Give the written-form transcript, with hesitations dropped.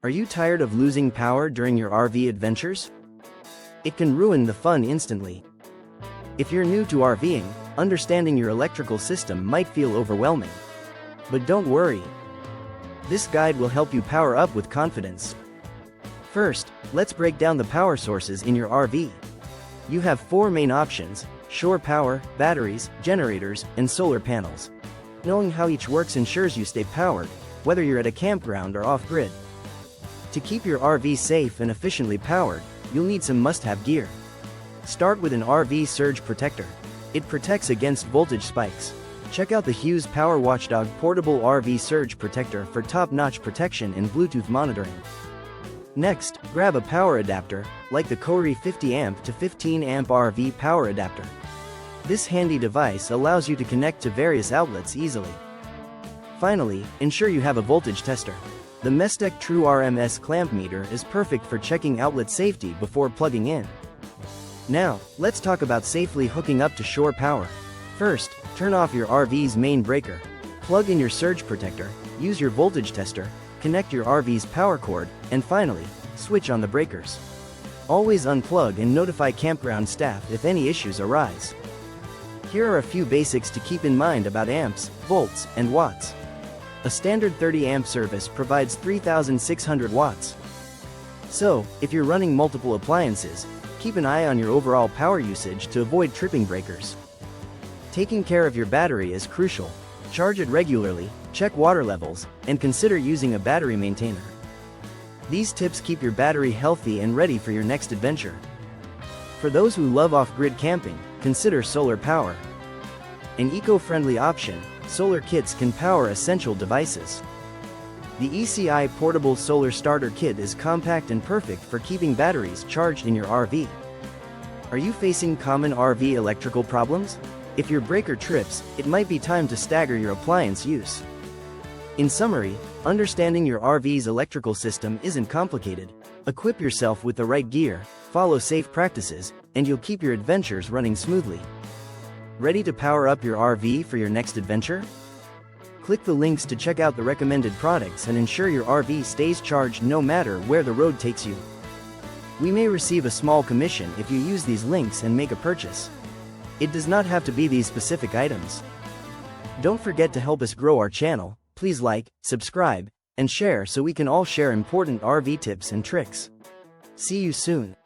Are you tired of losing power during your RV adventures? It can ruin the fun instantly. If you're new to RVing, understanding your electrical system might feel overwhelming. But don't worry. This guide will help you power up with confidence. First, let's break down the power sources in your RV. You have 4 main options: shore power, batteries, generators, and solar panels. Knowing how each works ensures you stay powered, whether you're at a campground or off-grid. To keep your RV safe and efficiently powered, you'll need some must-have gear. Start with an RV surge protector. It protects against voltage spikes. Check out the Hughes Power Watchdog Portable RV Surge Protector for top-notch protection and Bluetooth monitoring. Next, grab a power adapter, like the Kohree 50A to 15A RV power adapter. This handy device allows you to connect to various outlets easily. Finally, ensure you have a voltage tester. The MESTEK True RMS clamp meter is perfect for checking outlet safety before plugging in. Now, let's talk about safely hooking up to shore power. First, turn off your RV's main breaker. Plug in your surge protector, use your voltage tester, connect your RV's power cord, and finally, switch on the breakers. Always unplug and notify campground staff if any issues arise. Here are a few basics to keep in mind about amps, volts, and watts. A standard 30-amp service provides 3,600 watts. So, if you're running multiple appliances, keep an eye on your overall power usage to avoid tripping breakers. Taking care of your battery is crucial. Charge it regularly, check water levels, and consider using a battery maintainer. These tips keep your battery healthy and ready for your next adventure. For those who love off-grid camping, consider solar power. An eco-friendly option, solar kits can power essential devices. The ECI Portable Solar Starter Kit is compact and perfect for keeping batteries charged in your RV. Are you facing common RV electrical problems? If your breaker trips, it might be time to stagger your appliance use. In summary, understanding your RV's electrical system isn't complicated. Equip yourself with the right gear, follow safe practices, and you'll keep your adventures running smoothly. Ready to power up your RV for your next adventure? Click the links to check out the recommended products and ensure your RV stays charged no matter where the road takes you. We may receive a small commission if you use these links and make a purchase. It does not have to be these specific items. Don't forget to help us grow our channel. Please like, subscribe, and share so we can all share important RV tips and tricks. See you soon.